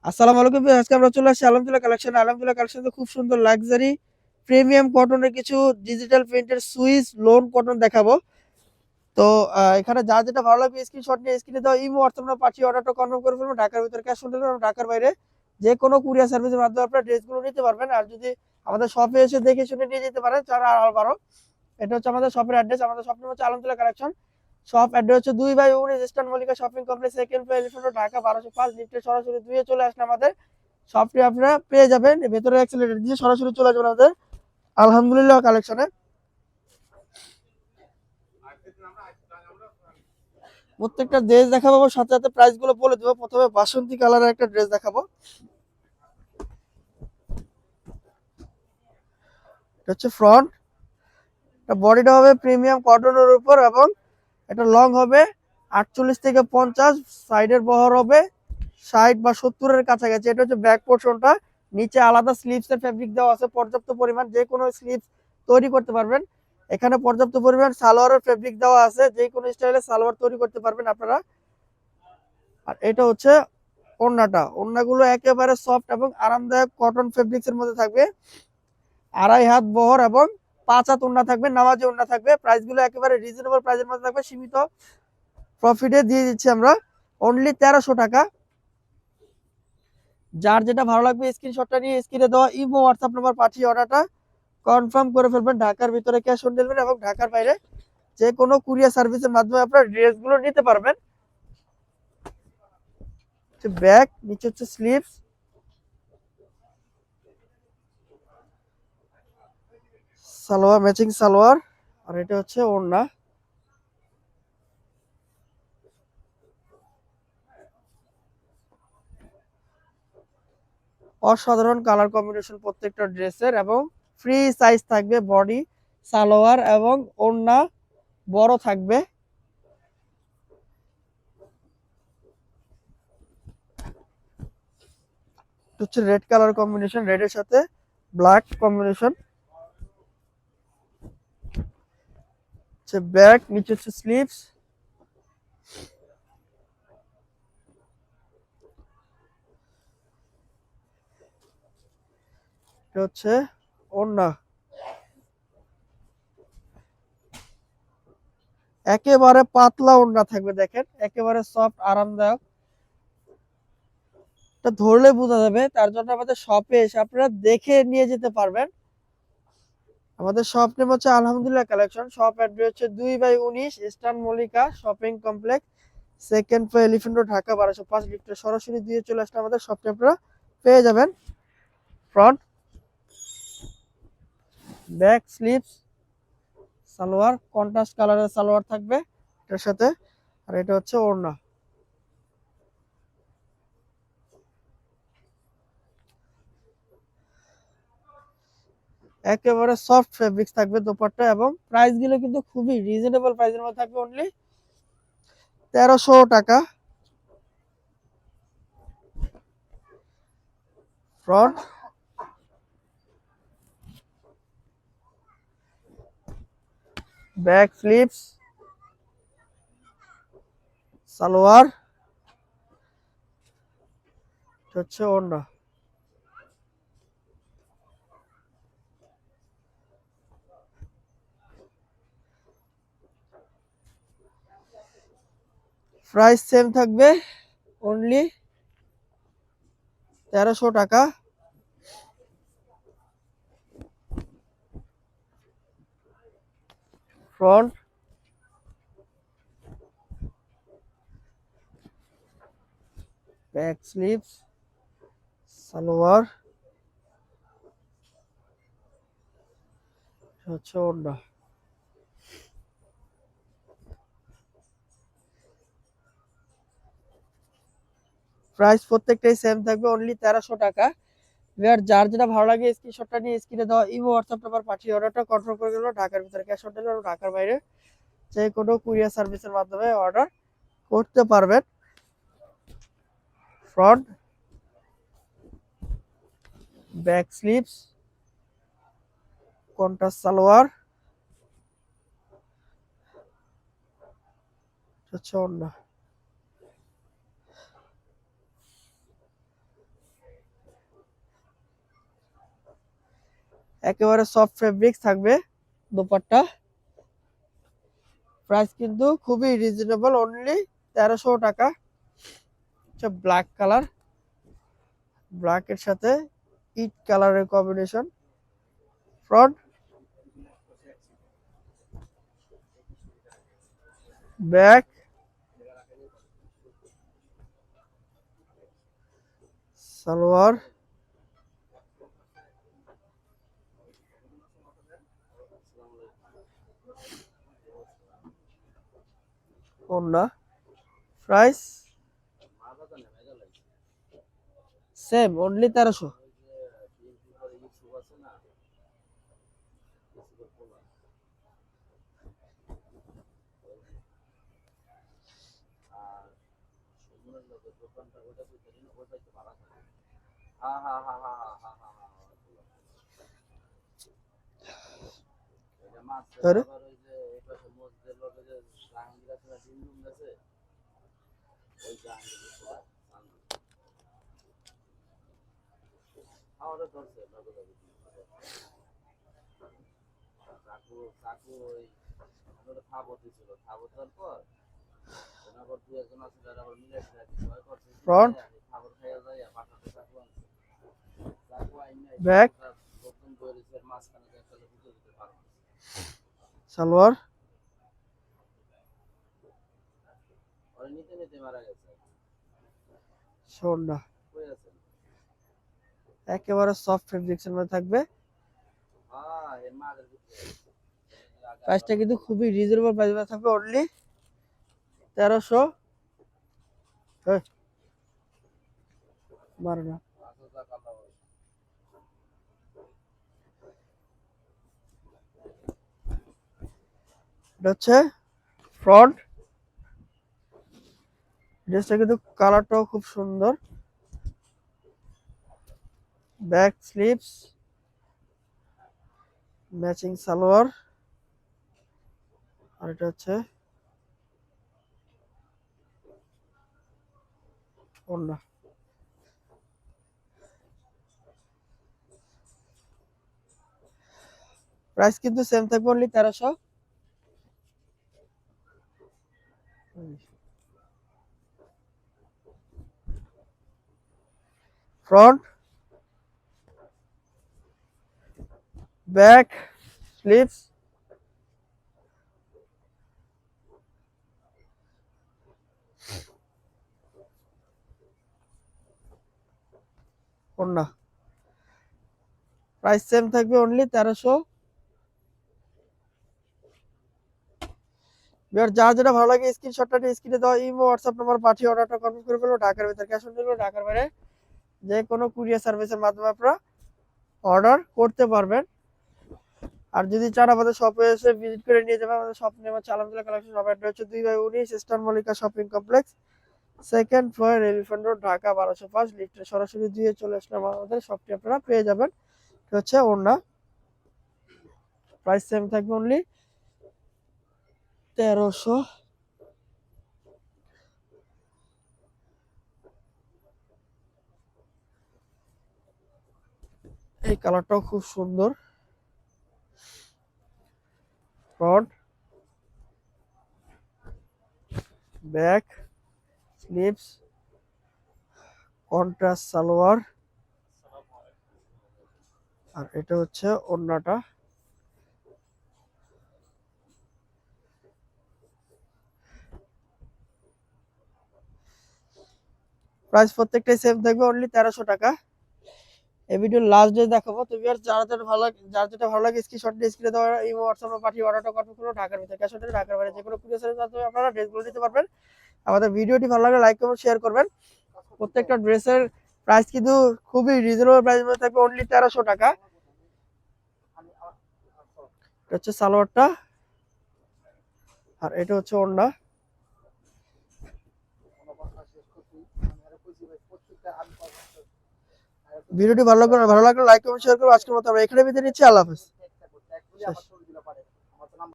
আসসালামু আলাইকুম ভিউয়ার্স, আজকে আমরা চলে আসছি আলহামদুলিল্লাহ কালেকশনে খুব সুন্দর লাক্সারি প্রিমিয়াম কটনের কিছু ডিজিটাল প্রিন্টের সুইস লোন কটন দেখাবো। তো এখানে যার যেটা ভালো লাগবে স্ক্রিনশট নিয়ে স্ক্রিনে দাও ইমো হোয়াটসঅ্যাপ পাঠিয়ে অর্ডারটা কনফার্ম করে ফেলবেন। ঢাকার ভিতরে ক্যাশ অন ডেলিভারি এবং ঢাকার বাইরে যে কোনো কুরিয়ার সার্ভিসের মাধ্যমে আপনারা ড্রেসগুলো নিতে পারবেন। আর যদি আমাদের শপে এসে দেখে শুনে নিয়ে যেতে পারেন চার আর 12, এটা হচ্ছে আমাদের শপের অ্যাড্রেস। আমাদের শপ নাম হচ্ছে আলহামদুলিল্লাহ কালেকশন। শপ অ্যাড্রেস হচ্ছে 2/19 eastern Mallika shopping complex, second floor, elephant road, Dhaka 1205। লিফটে সরাসরি 2 চলে আসলে আমাদের শপটি আপনারা পেয়ে যাবেন। ভেতরে অ্যাক্সেলেটর দিয়ে সরাসরি চলে যাবেন আমাদের আলহামদুলিল্লাহ কালেকশনে। প্রত্যেকটা ড্রেস দেখাবো, সাথে সাথে প্রাইস গুলো বলে দেবো। প্রথমে বাসন্তী কালারের একটা ড্রেস দেখাবো। এটা হচ্ছে ফ্রন্ট, এটা বডিটা হবে প্রিমিয়াম কটনের উপর এবং এটা লং হবে 48 থেকে 50, সাইডের বহর হবে 60 বা 70 এর কাছাকাছি। এটা হচ্ছে ব্যাক পোর্শনটা, নিচে আলাদা স্লিভস এর ফেব্রিক দেওয়া আছে পর্যাপ্ত পরিমাণ, যে কোনো স্লিভস তৈরি করতে পারবেন। এখানে পর্যাপ্ত পরিমাণ সালোয়ারের ফেব্রিক দেওয়া আছে, যে কোনো স্টাইলে সালোয়ার তৈরি করতে পারবেন আপনারা। আর এটা হচ্ছে ওড়নাটা, ওড়নাগুলো একেবারে সফট এবং আরামদায়ক কটন ফেব্রিক্স এর মধ্যে থাকবে। 2.5 হাত বহর এবং 5 হাত ওড়না থাকবে, নামাজি ওড়না থাকবে। প্রাইস গুলো একেবারে রিজনেবল প্রাইসের মধ্যে থাকবে, সীমিত প্রফিটে দিয়ে দিচ্ছি আমরা অনলি 1300 টাকা। যার যেটা ভালো লাগবে স্ক্রিনশটটা নিয়ে স্ক্রিনে দেওয়া ইমো হোয়াটসঅ্যাপ নাম্বার পাঠিয়ে অর্ডারটা কনফার্ম করে ফেলবেন। ঢাকার ভিতরে ক্যাশ অন ডেলিভারি এবং ঢাকার বাইরে যে কোনো কুরিয়ার সার্ভিসের মাধ্যমে আপনারা ড্রেসগুলো নিতে পারবেন। ব্যাক, নিচে হচ্ছে স্লিভস, সালোয়ার ম্যাচিং সালোয়ার, আর এটা হচ্ছে ওড়না। অসাধারণ কালার কম্বিনেশন প্রত্যেকটা ড্রেসের এবং ফ্রি সাইজ থাকবে। বডি, সালোয়ার এবং ওড়না বড় থাকবে। হচ্ছে রেড কালার কম্বিনেশন, রেডের সাথে ব্ল্যাক কম্বিনেশন। হচ্ছে ব্যাক, নিচে হচ্ছে স্লিভস, এটা হচ্ছে ওড়না। একেবারে পাতলা ওড়না থাকবে, দেখেন একেবারে সফট আরামদায়ক। এটা ধরলে বোঝা যাবে, তার জন্য আমাদের শপে এসে আপনারা দেখে নিয়ে যেতে পারবেন। আমাদের শপ নেম হচ্ছে আলহামদুলিল্লাহ কালেকশন। শপ অ্যাড্রেস হচ্ছে 2/19 eastern Mallika shopping complex, second floor, elephant road, Dhaka 1205। লিফটে সরাসরি দিয়ে চলে আসলে আমাদের শপটি আপনারা পেয়ে যাবেন। Front, back, sleeves, salwar contrast কালারের সালোয়ার থাকবে এটার সাথে। আর এটা হচ্ছে ওড়না। একেবারে সফট ফেব্রিক্স থাকবে দোপাট্টা এবং প্রাইস গুলো কিন্তু খুবই রিজনেবল প্রাইসের মধ্যে থাকবে, অনলি 1300 টাকা। ফ্রন্ট, ব্যাক, স্লিভস, সালোয়ার, হচ্ছে ওড়না। প্রাইস সেম থাকবে, অনলি 1300 টাকা। ফ্রন্ট, ব্যাক, স্লিভস, সালোয়ার, হচ্ছে ওড়না। প্রাইস প্রত্যেকটাই সেম থাকবে, অনলি 1300 টাকা। যার যেটা ভালো লাগে স্ক্রিনশটটা নিয়ে স্ক্রিনে দেওয়া ইমো হোয়াটসঅ্যাপ নাম্বার পাঠিয়ে অর্ডারটা কনফার্ম করে দেবো। ঢাকার ভিতরে ক্যাশ অন ডেলিভারি, ঢাকার বাইরে যে কোনো কুরিয়ার সার্ভিসের মাধ্যমে অর্ডার করতে পারবেন। Front, back, sleeves, contrast salwar, হচ্ছে ওড়না। একেবারে সফট ফেব্রিক্স থাকবে দোপাট্টা। প্রাইস কিন্তু খুবই রিজনেবল, অনলি 1300 টাকা। আচ্ছা, ব্ল্যাক কালার, ব্ল্যাক এর সাথে ইট কালারের কম্বিনেশন। ফ্রন্ট, ব্যাক, সালোয়ার, ওড়না। Price same, only 1300। আরে ফ্রন্ট, ব্যাক, সালোয়ার, ওড়না। একেবারে সফট ফেব্রিক্স এর মধ্যে থাকবে। প্রাইসটা কিন্তু খুবই রিজনেবল প্রাইসে থাকবে, অনলি 1300। মারে না। এটা হচ্ছে ফ্রন্ট। ড্রেসটা কিন্তু কালারটাও খুব সুন্দর। ব্যাক স্লিভস, ম্যাচিং সালোয়ার, আর এটা হচ্ছে ওড়না। প্রাইস কিন্তু সেম থাকবে, অনলি 1300। ফ্রন্ট, ব্যাক, স্লিভস, ওড়না। প্রাইস সেম থাকবে, অনলি 1300। যার যেটা ভালো লাগে স্ক্রিনশটটা নিয়ে স্ক্রিনে দেওয়া ইমো হোয়াটসঅ্যাপ নাম্বার পাঠিয়ে অর্ডারটা কনফার্ম করে ফেলো। ঢাকার ভিতরে ক্যাশ অন ডেলিভারি, ঢাকার বাইরে যে কোনো কুরিয়ার সার্ভিসের মাধ্যমে আপনারা অর্ডার করতে পারবেন। আর যদি চান আমাদের শপে এসে ভিজিট করে নিয়ে যাবেন, আমাদের শপ নেম হচ্ছে আলহামদুলিল্লাহ কালেকশন। শপ অ্যাড্রেস হচ্ছে 2/19 eastern Mallika shopping complex, second floor, elephant road, Dhaka 1205। লিফটে সরাসরি দিয়ে চলে আসলে আমাদের শপটি আপনারা পেয়ে যাবেন। এটা হচ্ছে ওড়না। প্রাইস সেম থাকবে, অনলি 1300। এই কালারটাও খুব সুন্দর। Front, back, sleeves, contrast salwar, আর এটা হচ্ছে ওড়নাটা। প্রাইস প্রত্যেকটাই সেম থাকবে, অনলি 1300 টাকা। এই ভিডিওর লাস্ট ডে দেখাবো। তো ভিউয়ার্স, যার যেটা ভালো লাগে স্ক্রিনশট দিয়ে স্ক্রিনে দেওয়া ইমো হোয়াটসঅ্যাপে পাঠিয়ে অর্ডারটা কনফার্ম করুন। ঢাকার ভিতরে ক্যাশ অন ডেলিভারি, ঢাকার বাইরে যে কোনো কুরিয়ার সার্ভিসের মাধ্যমে আপনারা ড্রেসগুলো নিতে পারবেন। আমাদের ভিডিওটি ভালো লাগলে লাইক কমেন্ট শেয়ার করবেন। প্রত্যেকটা ড্রেসের প্রাইস কিন্তু খুবই রিজনেবল প্রাইসের মধ্যে থাকবে, অনলি 1300 টাকা। এটা হচ্ছে সালোয়ারটা, আর এটা হচ্ছে ওড়না। ভিডিওটি ভালো লাগলে লাইক কমেন্ট শেয়ার করুন। আজকের মতো আমরা এখানে বিদায় নিচ্ছি। আল্লাহ হাফেজ। শেষ।